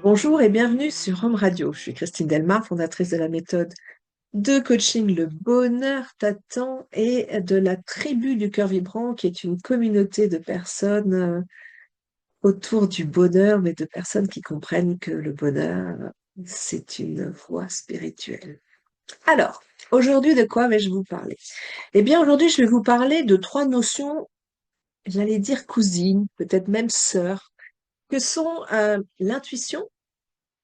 Bonjour et bienvenue sur Home Radio. Je suis Christine Delmar, fondatrice de la méthode de coaching Le Bonheur t'attend et de la Tribu du Cœur Vibrant, qui est une communauté de personnes autour du bonheur, mais de personnes qui comprennent que le bonheur, c'est une voie spirituelle. Alors, aujourd'hui, de quoi vais-je vous parler? Eh bien, aujourd'hui, je vais vous parler de trois notions, j'allais dire cousines, peut-être même sœurs, que sont l'intuition,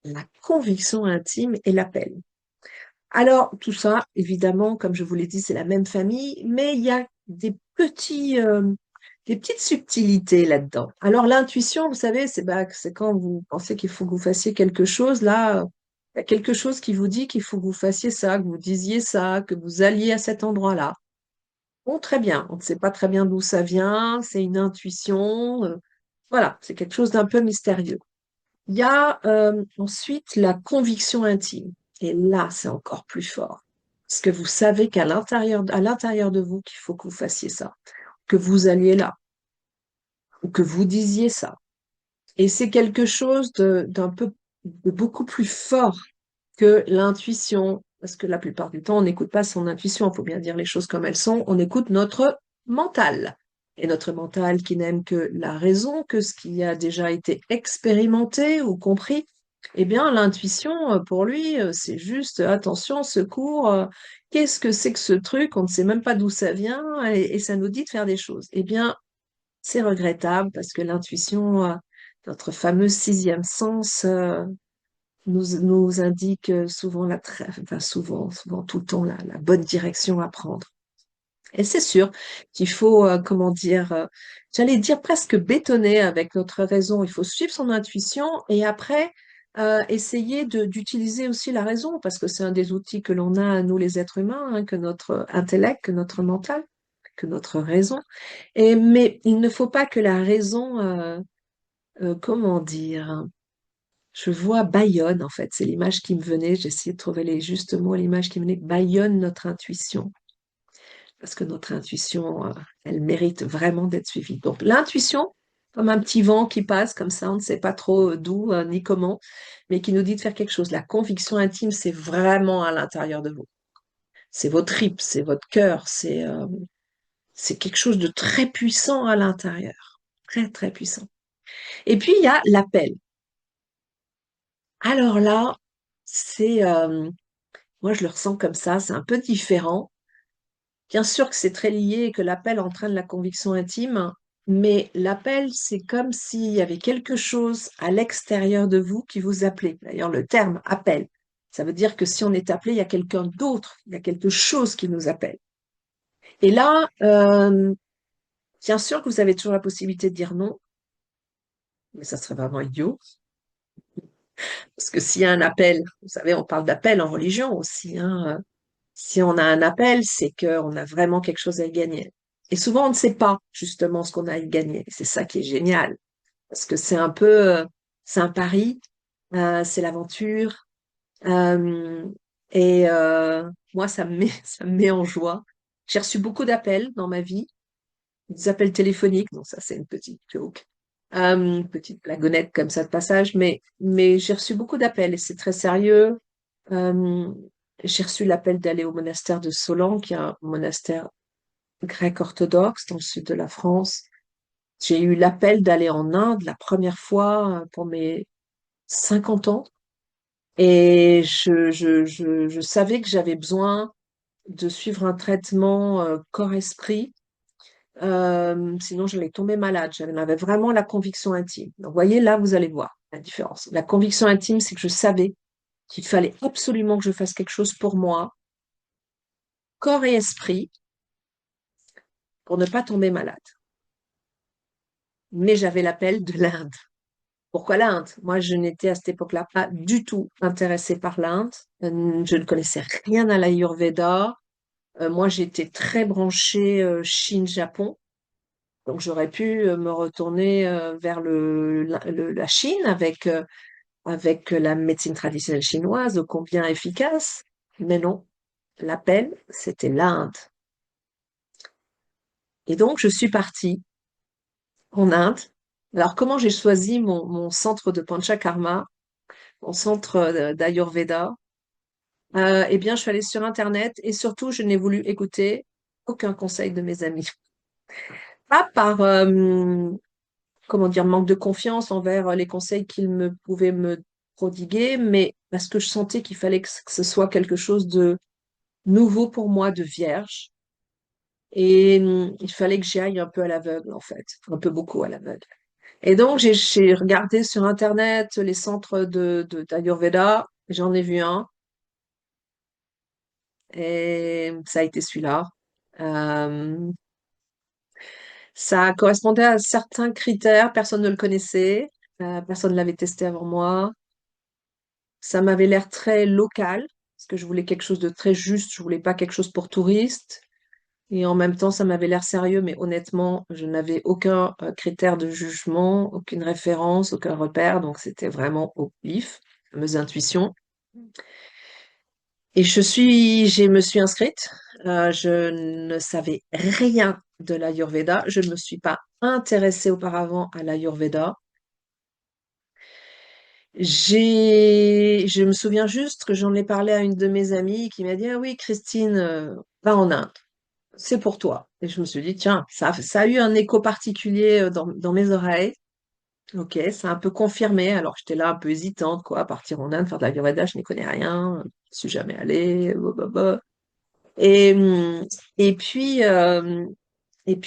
la conviction intime et l'appel. Alors, tout ça, évidemment, comme je vous l'ai dit, c'est la même famille, mais il y a des petites subtilités là-dedans. Alors, l'intuition, vous savez, c'est quand vous pensez qu'il faut que vous fassiez quelque chose, là, il y a quelque chose qui vous dit qu'il faut que vous fassiez ça, que vous disiez ça, que vous alliez à cet endroit-là. Bon, très bien, on ne sait pas très bien d'où ça vient, c'est une intuition, voilà, c'est quelque chose d'un peu mystérieux. Il y a ensuite la conviction intime. Et là, c'est encore plus fort. Parce que vous savez à l'intérieur de vous qu'il faut que vous fassiez ça, que vous alliez là, ou que vous disiez ça. Et c'est quelque chose de beaucoup plus fort que l'intuition. Parce que la plupart du temps, on n'écoute pas son intuition. Il faut bien dire les choses comme elles sont. On écoute notre mental. Et notre mental qui n'aime que la raison, que ce qui a déjà été expérimenté ou compris. Eh bien, l'intuition, pour lui, c'est juste attention, secours, qu'est-ce que c'est que ce truc? On ne sait même pas d'où ça vient et ça nous dit de faire des choses. Eh bien, c'est regrettable parce que l'intuition, notre fameux sixième sens, nous indique souvent enfin souvent tout le temps la bonne direction à prendre. Et c'est sûr qu'il faut, comment dire, j'allais dire presque bétonner avec notre raison. Il faut suivre son intuition et après essayer d'utiliser aussi la raison parce que c'est un des outils que l'on a, nous les êtres humains, hein, que notre intellect, que notre mental, que notre raison. Mais il ne faut pas que la raison, comment dire, je vois bâillonne en fait, c'est l'image qui me venait, j'ai essayé de trouver les justes mots, l'image qui me venait, bâillonne notre intuition parce que notre intuition, elle mérite vraiment d'être suivie. Donc l'intuition, comme un petit vent qui passe comme ça, on ne sait pas trop d'où ni comment, mais qui nous dit de faire quelque chose. La conviction intime, c'est vraiment à l'intérieur de vous. C'est vos tripes, c'est votre cœur, c'est quelque chose de très puissant à l'intérieur. Très, très puissant. Et puis, il y a l'appel. Alors là, moi, je le ressens comme ça, c'est un peu différent. Bien sûr que c'est très lié et que l'appel entraîne la conviction intime, mais l'appel, c'est comme s'il y avait quelque chose à l'extérieur de vous qui vous appelait. D'ailleurs, le terme appel, ça veut dire que si on est appelé, il y a quelqu'un d'autre, il y a quelque chose qui nous appelle. Et là, bien sûr que vous avez toujours la possibilité de dire non, mais ça serait vraiment idiot. Parce que s'il y a un appel, vous savez, on parle d'appel en religion aussi, hein. Si on a un appel, c'est qu'on a vraiment quelque chose à y gagner. Et souvent, on ne sait pas justement ce qu'on a à y gagner. C'est ça qui est génial. Parce que c'est un pari, c'est l'aventure. euh, Moi, ça me met en joie. J'ai reçu beaucoup d'appels dans ma vie, des appels téléphoniques. Donc ça, c'est une petite joke. Une petite blagounette comme ça de passage. Mais j'ai reçu beaucoup d'appels et c'est très sérieux. Euh, j'ai reçu l'appel d'aller au monastère de Solan, qui est un monastère grec orthodoxe dans le sud de la France. J'ai eu l'appel d'aller en Inde la première fois pour mes 50 ans. Et je savais que j'avais besoin de suivre un traitement corps-esprit. Sinon, j'allais tomber malade. J'en avais vraiment la conviction intime. Donc, vous voyez, là, vous allez voir la différence. La conviction intime, c'est que je savais qu'il fallait absolument que je fasse quelque chose pour moi, corps et esprit, pour ne pas tomber malade. Mais j'avais l'appel de l'Inde. Pourquoi l'Inde? Moi, je n'étais à cette époque-là pas du tout intéressée par l'Inde. Je ne connaissais rien à l'Ayurveda. Moi, j'étais très branchée Chine-Japon. Donc, j'aurais pu me retourner vers la Chine avec la médecine traditionnelle chinoise, ô combien efficace. Mais non, l'appel, c'était l'Inde. Et donc, je suis partie en Inde. Alors, comment j'ai choisi mon centre de Panchakarma? mon centre d'Ayurveda. Eh bien, je suis allée sur Internet et surtout, je n'ai voulu écouter aucun conseil de mes amis. Pas par, comment dire, manque de confiance envers les conseils qu'ils me pouvaient me prodiguer, mais parce que je sentais qu'il fallait que ce soit quelque chose de nouveau pour moi, de vierge. Et il fallait que j'y aille un peu à l'aveugle, en fait, un peu beaucoup à l'aveugle. Et donc, j'ai regardé sur Internet les centres d'Ayurveda, j'en ai vu un, et ça a été celui-là. Euh, Ça correspondait à certains critères, personne ne le connaissait, personne ne l'avait testé avant moi. Ça m'avait l'air très local, parce que je voulais quelque chose de très juste, je voulais pas quelque chose pour touristes. Et en même temps, ça m'avait l'air sérieux, mais honnêtement, je n'avais aucun critère de jugement, aucune référence, aucun repère, donc c'était vraiment au pif, mes intuitions. Et je me suis inscrite. Je ne savais rien de l'Ayurveda. Je ne me suis pas intéressée auparavant à l'Ayurveda. Je me souviens juste que j'en ai parlé à une de mes amies qui m'a dit, ah oui, Christine, va en Inde, c'est pour toi. Et je me suis dit, tiens, ça a eu un écho particulier dans mes oreilles. Ok, ça a un peu confirmé. Alors j'étais là un peu hésitante, quoi, à partir en Inde, faire de l'Ayurveda, je n'y connais rien, je ne suis jamais allée, blablabla. Et, hum, et puis,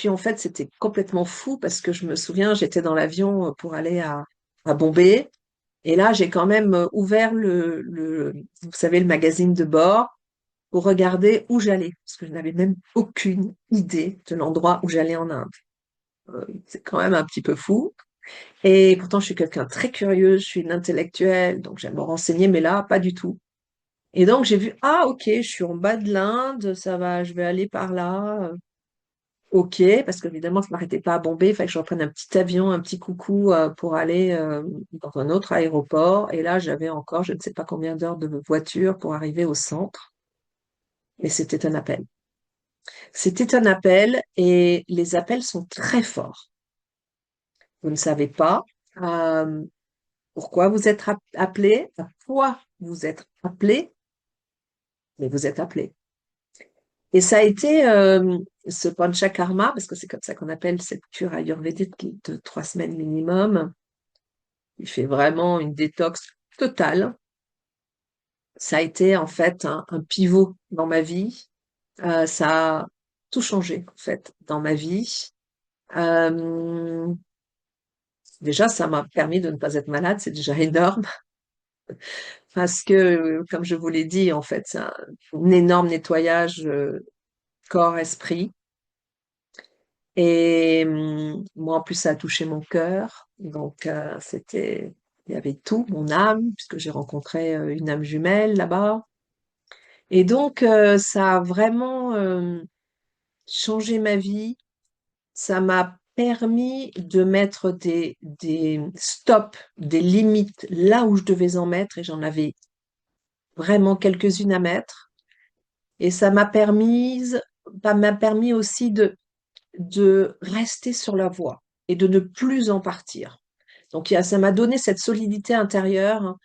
en fait, c'était complètement fou parce que je me souviens, j'étais dans l'avion pour aller à Bombay. Et là, j'ai quand même ouvert vous savez, le magazine de bord pour regarder où j'allais, parce que je n'avais même aucune idée de l'endroit où j'allais en Inde. C'est quand même un petit peu fou. Et pourtant, je suis quelqu'un de très curieux, je suis une intellectuelle, donc j'aime me renseigner, mais là, pas du tout. Et donc, j'ai vu, ah, ok, je suis en bas de l'Inde, ça va, je vais aller par là. Ok, parce qu'évidemment, je ne m'arrêtais pas à Bombay, il fallait que je reprenne un petit avion, un petit coucou pour aller dans un autre aéroport. Et là, j'avais encore, je ne sais pas combien d'heures de voiture pour arriver au centre. Mais c'était un appel. C'était un appel et les appels sont très forts. Vous ne savez pas euh, pourquoi vous êtes appelé, à quoi vous êtes appelé, mais vous êtes appelé. Et ça a été ce panchakarma, parce que c'est comme ça qu'on appelle cette cure ayurvédique de 3 semaines minimum. Il fait vraiment une détox totale. Ça a été en fait un pivot dans ma vie. Ça a tout changé en fait dans ma vie. Euh, Déjà, ça m'a permis de ne pas être malade, c'est déjà énorme parce que, comme je vous l'ai dit, en fait, c'est un énorme nettoyage corps-esprit. Et moi, en plus, ça a touché mon cœur. Donc, il y avait tout, mon âme, puisque j'ai rencontré une âme jumelle là-bas. Et donc, ça a vraiment changé ma vie. Ça m'a permis de mettre des stops, des limites là où je devais en mettre, et j'en avais vraiment quelques-unes à mettre. Et m'a permis aussi de rester sur la voie et de ne plus en partir. Donc, ça m'a donné cette solidité intérieure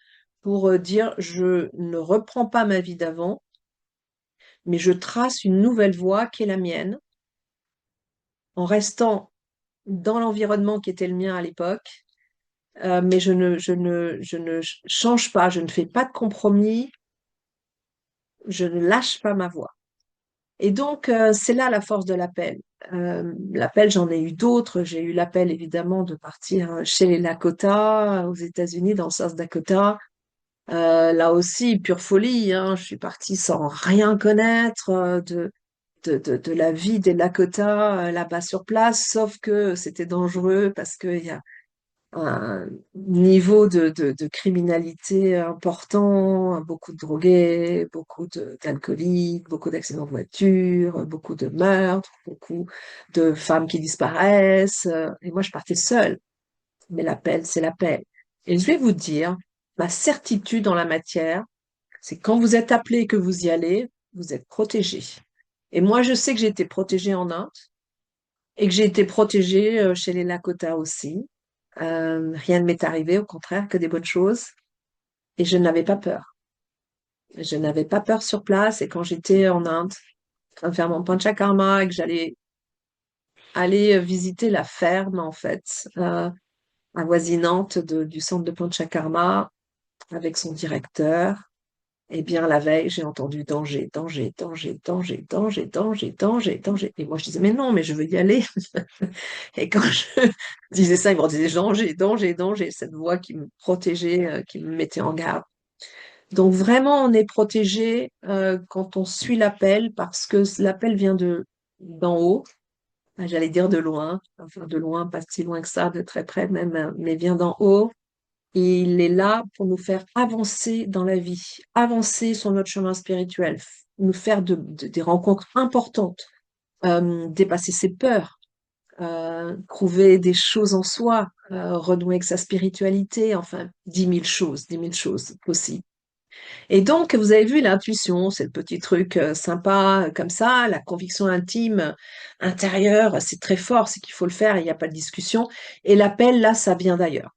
pour dire, je ne reprends pas ma vie d'avant, mais je trace une nouvelle voie qui est la mienne, en restant dans l'environnement qui était le mien à l'époque, mais je ne change pas, je ne fais pas de compromis, je ne lâche pas ma voie. Et donc, c'est là la force de l'appel. L'appel, j'en ai eu d'autres. J'ai eu l'appel, évidemment, de partir chez les Lakota, aux États-Unis, dans le South Dakota. Là aussi, pure folie, hein. Je suis partie sans rien connaître de la vie des Lakota là-bas sur place, sauf que c'était dangereux parce qu'il y a un niveau de criminalité important, beaucoup de drogués, beaucoup d'alcooliques, beaucoup d'accidents de voiture, beaucoup de meurtres, beaucoup de femmes qui disparaissent. Et moi, je partais seule. Mais l'appel, c'est l'appel. Et je vais vous dire, ma certitude en la matière, c'est quand vous êtes appelé et que vous y allez, vous êtes protégé. Et moi, je sais que j'ai été protégée en Inde et que j'ai été protégée chez les Lakota aussi. Rien ne m'est arrivé, au contraire, que des bonnes choses. Et je n'avais pas peur. Je n'avais pas peur sur place. Et quand j'étais en Inde, en train de faire mon panchakarma et que j'allais aller visiter la ferme, en fait, avoisinante du centre de panchakarma avec son directeur, eh bien, la veille, j'ai entendu danger, danger, danger, danger, danger, danger, danger, danger. Et moi, je disais, mais non, mais je veux y aller. Et quand je disais ça, ils me disaient danger, danger, danger. Cette voix qui me protégeait, qui me mettait en garde. Donc, vraiment, on est protégé quand on suit l'appel parce que l'appel vient d'en haut. J'allais dire de loin, enfin de loin, pas si loin que ça, de très près même, mais vient d'en haut. Et il est là pour nous faire avancer dans la vie, avancer sur notre chemin spirituel, nous faire des rencontres importantes, dépasser ses peurs, trouver des choses en soi, renouer avec sa spiritualité, enfin, 10 000 choses possibles. Et donc, vous avez vu l'intuition, c'est le petit truc sympa comme ça, la conviction intime intérieure, c'est très fort, c'est qu'il faut le faire, il n'y a pas de discussion. Et l'appel, là, ça vient d'ailleurs.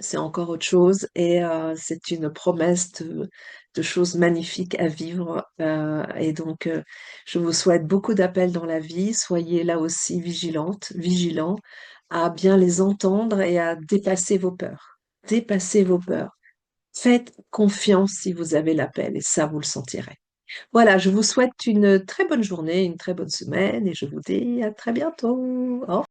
C'est encore autre chose et c'est une promesse de choses magnifiques à vivre. Et donc, je vous souhaite beaucoup d'appels dans la vie. Soyez là aussi vigilants à bien les entendre et à dépasser vos peurs. Dépasser vos peurs. Faites confiance si vous avez l'appel et ça, vous le sentirez. Voilà, je vous souhaite une très bonne journée, une très bonne semaine et je vous dis à très bientôt. Au revoir.